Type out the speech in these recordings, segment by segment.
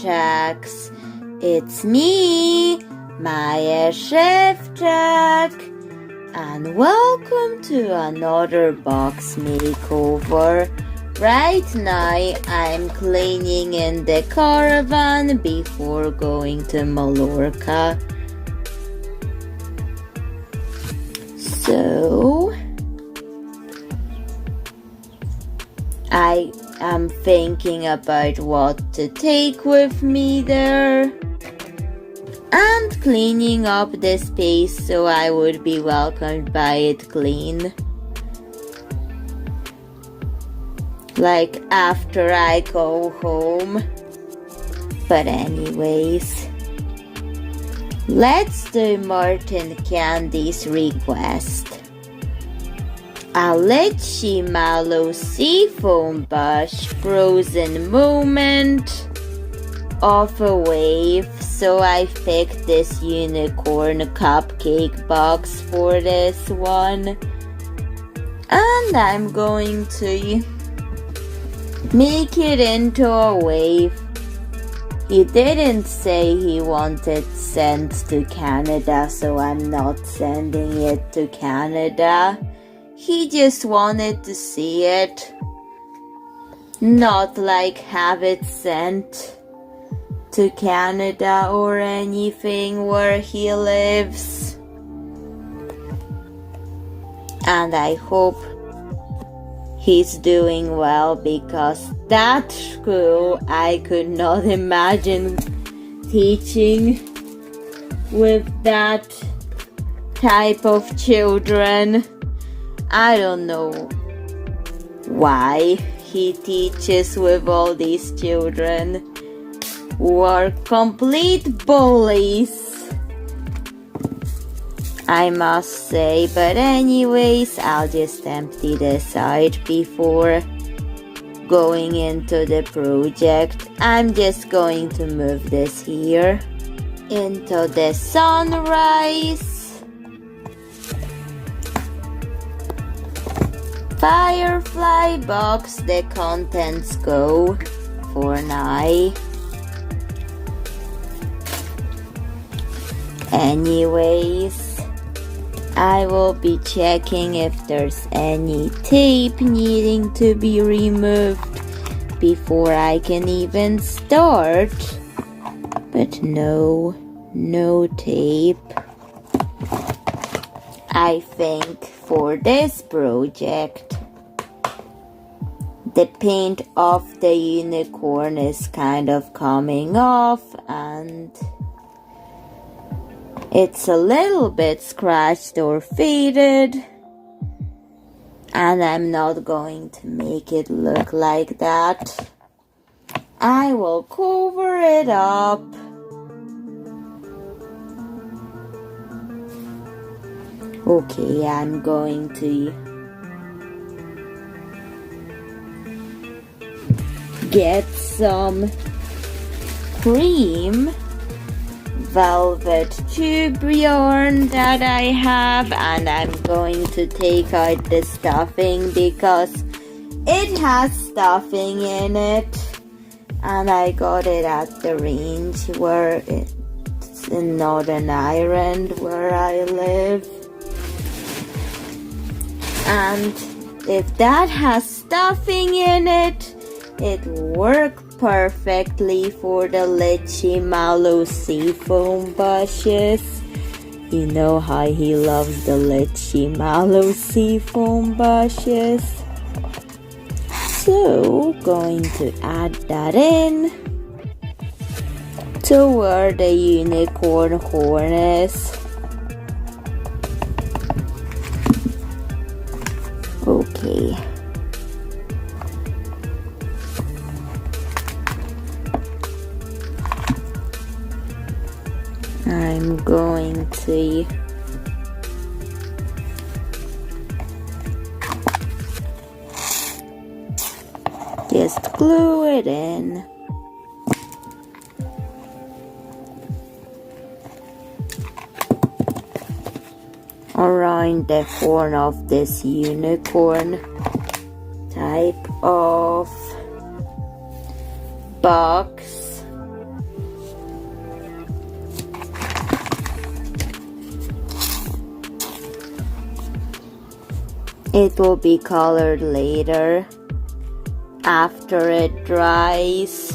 Szewczaks. It's me, Maja Szewczak, and welcome to another box makeover. Right now I'm cleaning in the caravan before going to Mallorca. So I am thinking about what to take with me there and cleaning up the space so I would be welcomed by it clean. Like after I go home. But anyways, let's do Martin Candy's request. A Lycheemallow Seafoam Bush frozen moment of a wave. So I picked this unicorn cupcake box for this one. And I'm going to make it into a wave. He didn't say he wanted sent to Canada, so I'm not sending it to Canada. He just wanted to see it, not like have it sent to Canada or anything where he lives. And I hope he's doing well, because that school I could not imagine teaching with that type of children. I don't know why he teaches with all these children who are complete bullies, I must say. But anyways, I'll just empty this out before going into the project. I'm just going to move this here into the sunrise. Firefly box, the contents go for now. Anyways, I will be checking if there's any tape needing to be removed before I can even start. But no tape. I think for this project, the paint of the unicorn is kind of coming off and it's a little bit scratched or faded, and I'm not going to make it look like that. I will cover it up. Okay, I'm going to get some cream velvet tube yarn that I have, and I'm going to take out the stuffing because it has stuffing in it, and I got it at the range where it's in Northern Ireland where I live. And if that has stuffing in it, it works perfectly for the Lycheemallow Seafoam Bushes. You know how he loves the Lycheemallow Seafoam Bushes. So, going to add that in to where the unicorn horn is. Okay. I'm going to just glue it in. Around the horn of this unicorn type of box. It will be colored later after it dries.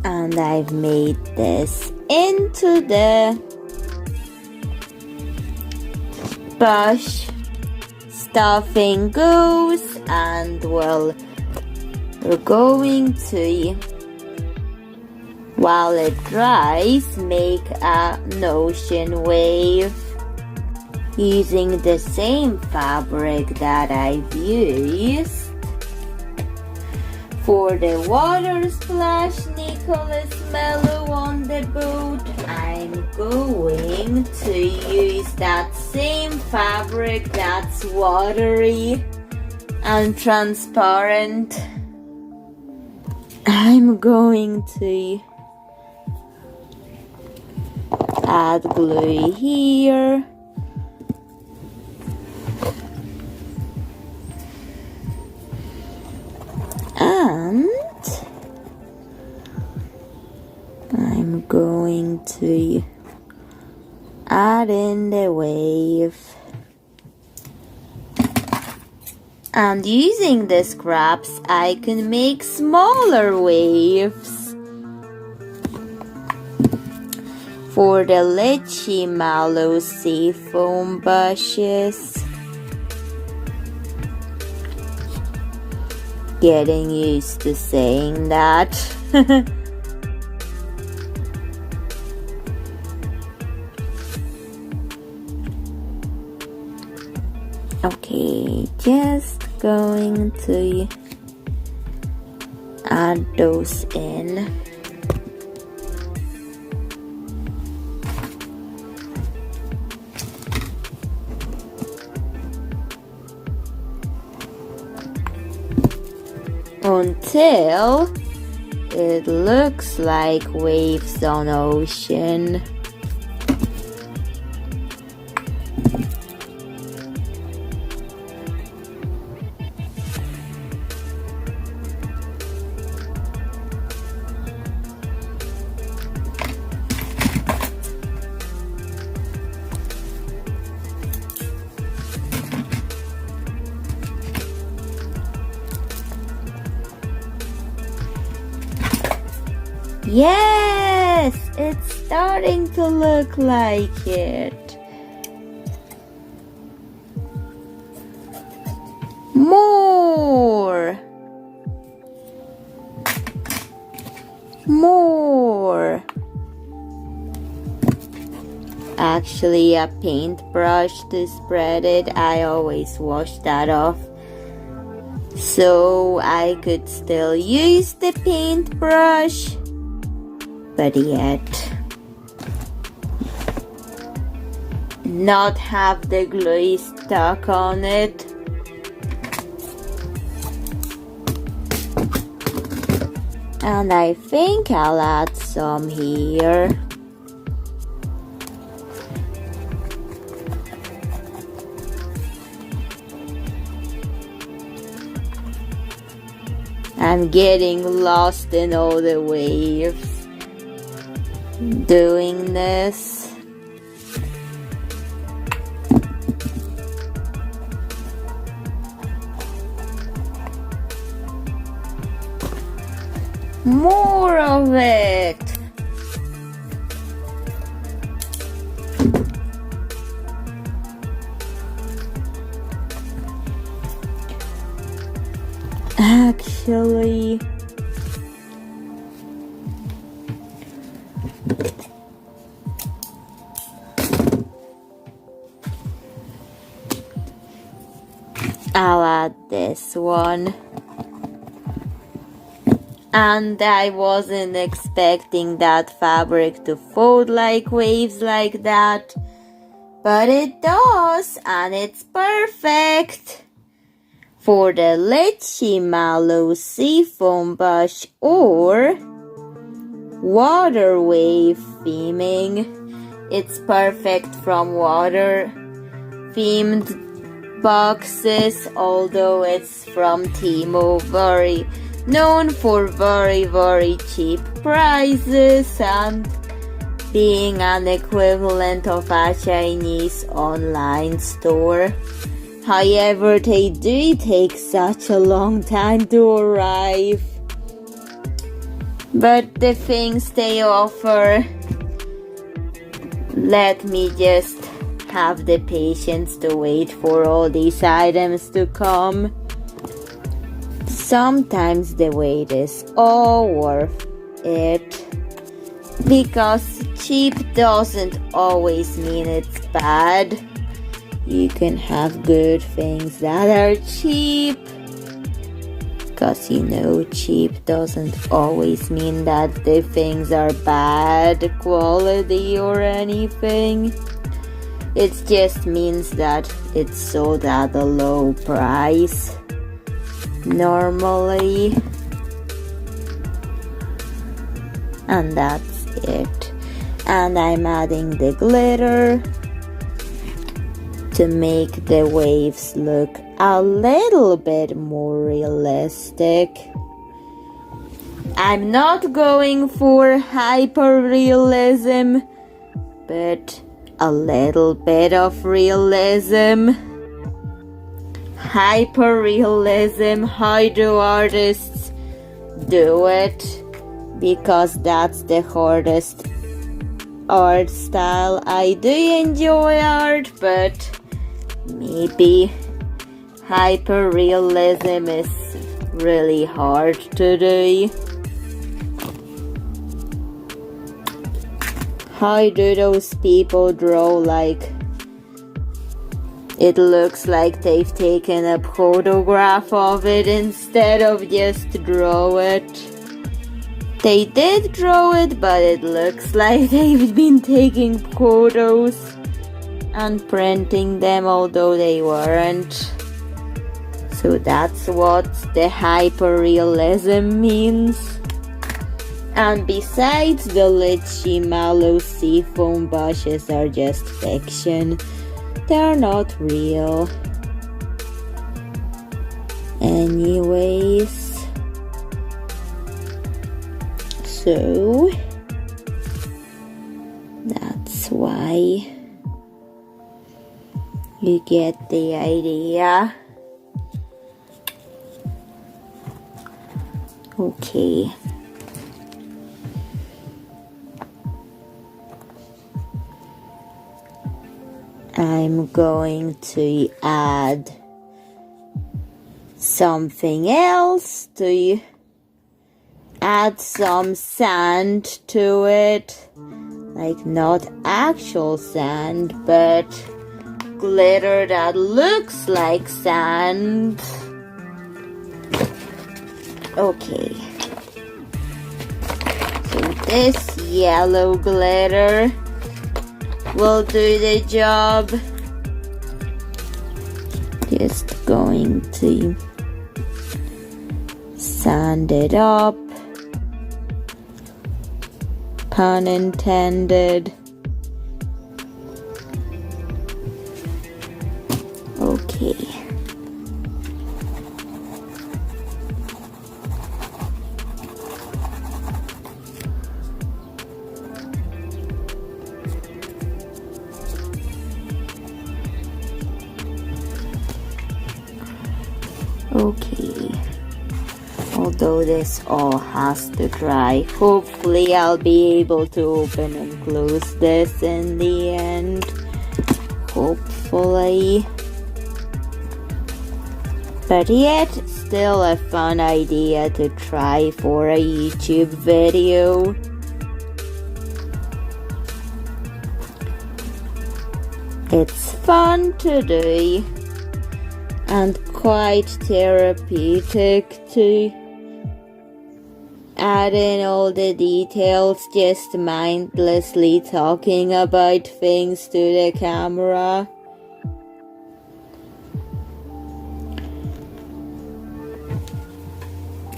And I've made this into the bush. Stuffing goes, and well, we're going to, while it dries, make an ocean wave using the same fabric that I've used for the water splash Lycheemallow on the boat. I'm going to use that same fabric that's watery and transparent. I'm going to add glue here. And I'm going to add in the wave. And using the scraps, I can make smaller waves for the Lycheemallow Seafoam Bushes. Getting used to saying that. Okay, just going to add those in. Until it looks like waves on ocean. Yes, it's starting to look like it. More. Actually, a paintbrush to spread it. I always wash that off, so I could still use the paintbrush. But yet not have the glue stuck on it. And I think I'll add some here. I'm getting lost in all the waves doing this. More of it. Actually, I'll add this one. And I wasn't expecting that fabric to fold like waves like that, but it does, and it's perfect for the Lycheemallow Seafoam Bush or water wave theming. It's perfect from water themed boxes, although it's from Timo, very known for very cheap prices and being an equivalent of a Chinese online store. However, they do take such a long time to arrive. But the things they offer, let me just have the patience to wait for all these items to come. Sometimes the wait is all worth it. Because cheap doesn't always mean it's bad. You can have good things that are cheap. Because cheap doesn't always mean that the things are bad quality or anything. It just means that it's sold at a low price normally. And that's it. And I'm adding the glitter to make the waves look a little bit more realistic. I'm not going for hyper-realism, but a little bit of realism. Hyper-realism, how do artists do it? Because that's the hardest art style. I do enjoy art, but maybe hyper-realism is really hard to do. How do those people draw like it looks like they've taken a photograph of it instead of just draw it? They did draw it, but it looks like they've been taking photos and printing them, although they weren't. So that's what the hyper-realism means. And besides, the Lycheemallow Seafoam Bushes are just fiction. They're not real. Anyways. So, that's why you get the idea. Okay. I'm going to add something else to add some sand to it, like not actual sand, but glitter that looks like sand. Okay, so this yellow glitter will do the job. Just going to sand it up. Pun intended. Okay. Okay. Although this all has to dry, hopefully I'll be able to open and close this in the end. Hopefully. But yet, still a fun idea to try for a YouTube video. It's fun to do and quite therapeutic to add in all the details, just mindlessly talking about things to the camera.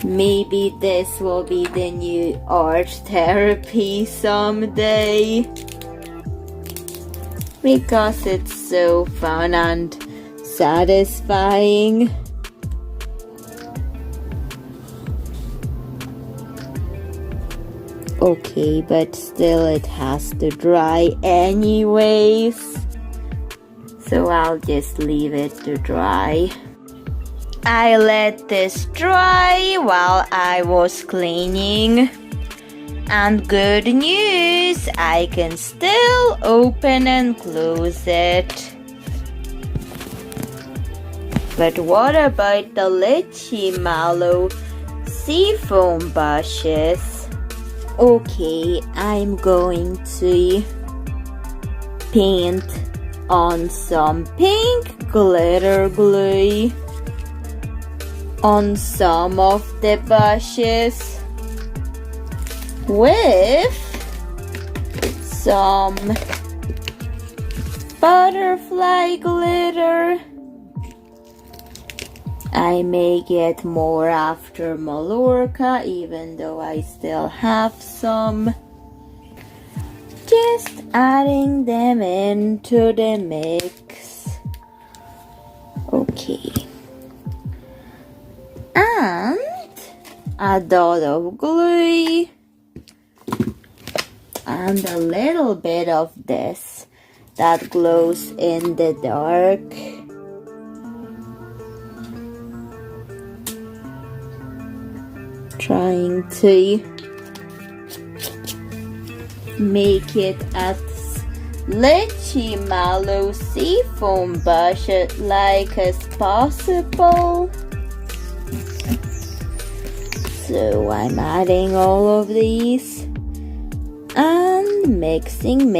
Maybe this will be the new art therapy someday, because it's so fun and satisfying. Okay, but still it has to dry anyways. So I'll just leave it to dry. I let this dry while I was cleaning. And good news, I can still open and close it. But what about the Lycheemallow Seafoam Bushes? Okay, I'm going to paint on some pink glitter glue on some of the bushes with some butterfly glitter. I may get more after Mallorca, even though I still have some. Just adding them into the mix. Okay. And a dot of glue. And a little bit of this that glows in the dark. Trying to make it as Lycheemallow Seafoam Bush like as possible. So I'm adding all of these and mixing.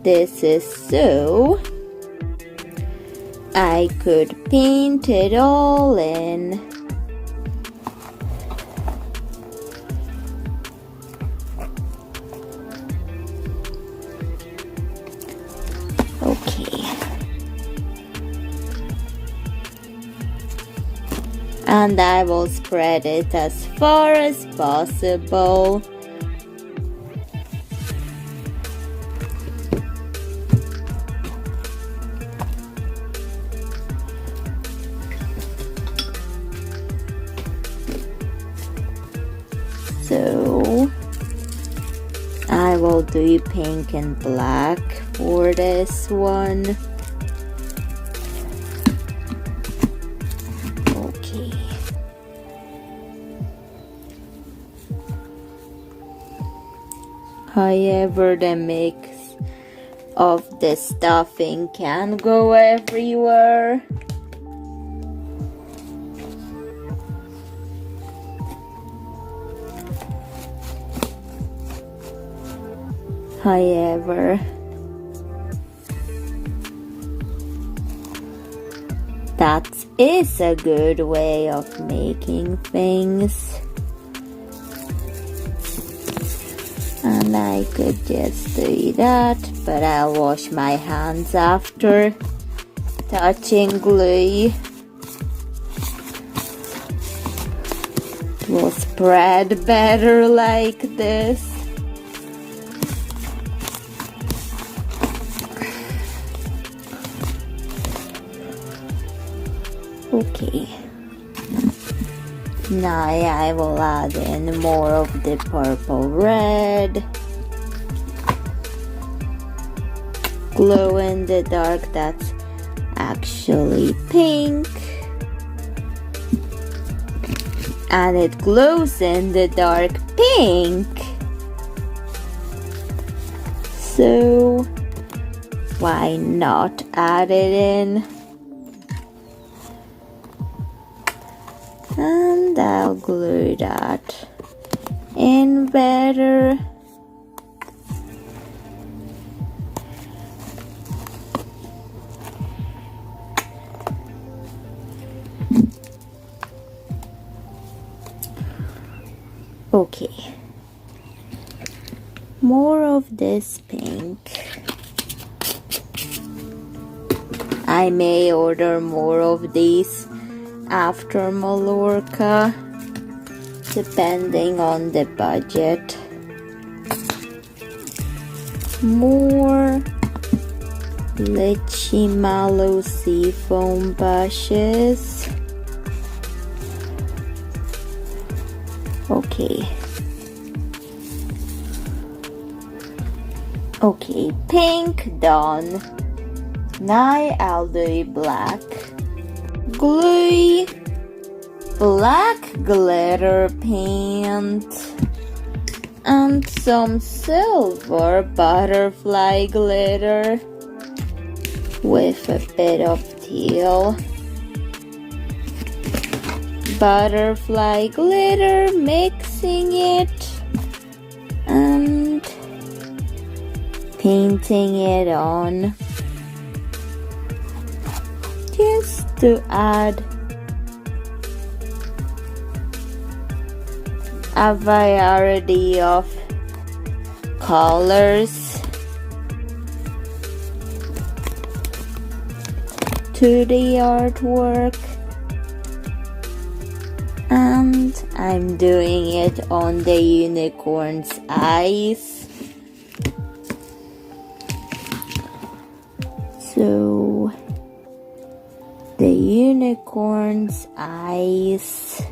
This is so I could paint it all in. Okay. And I will spread it as far as possible. So I will do pink and black for this one. Okay. However, the mix of the stuffing can go everywhere. However, that is a good way of making things. And I could just do that, but I'll wash my hands after touching glue. It will spread better like this. Okay, now I will add in more of the purple red, glow in the dark, that's actually pink, and it glows in the dark pink, so why not add it in? And I'll glue that in better. Okay, more of this pink. I may order more of these after Mallorca, depending on the budget. More Lycheemallow Seafoam Bushes. Okay. Okay, pink done. Now I'll do black. Glue. Black glitter paint. And some silver butterfly glitter with a bit of teal. Butterfly glitter, mixing it and painting it on just to add a variety of colors to the artwork. And I'm doing it on the unicorn's eyes. So the unicorn's eyes.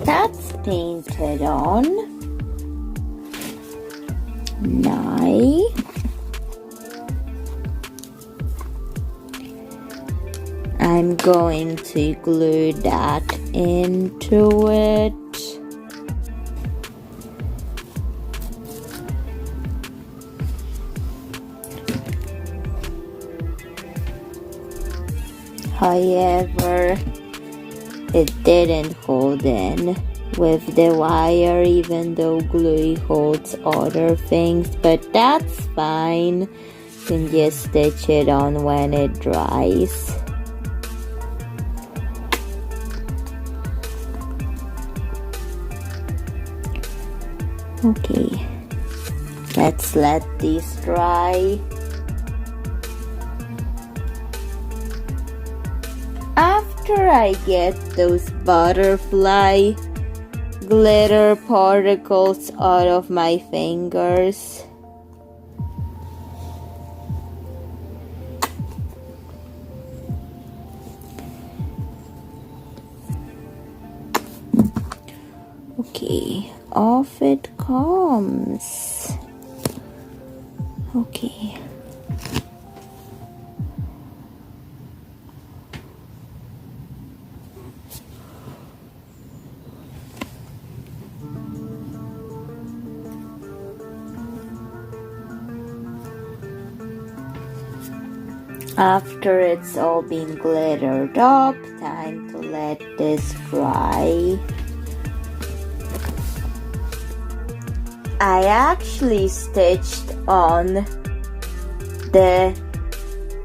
That's painted on. Now I'm going to glue that into it. However, it didn't hold in with the wire, even though glue holds other things, but that's fine. You can just stitch it on when it dries. Okay, let's let these dry. After I get those butterfly glitter particles out of my fingers, okay, off it comes. Okay. After it's all been glittered up, time to let this dry. I actually stitched on the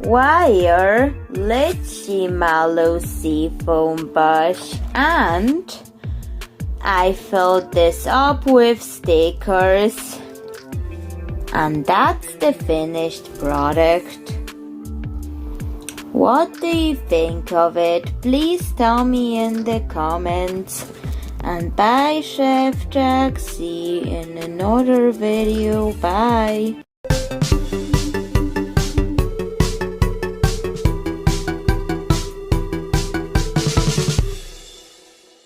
wire Lycheemallow Seafoam Bush, and I filled this up with stickers, and that's the finished product. What do you think of it? Please tell me in the comments. And bye, Chef Jack. See you in another video. Bye.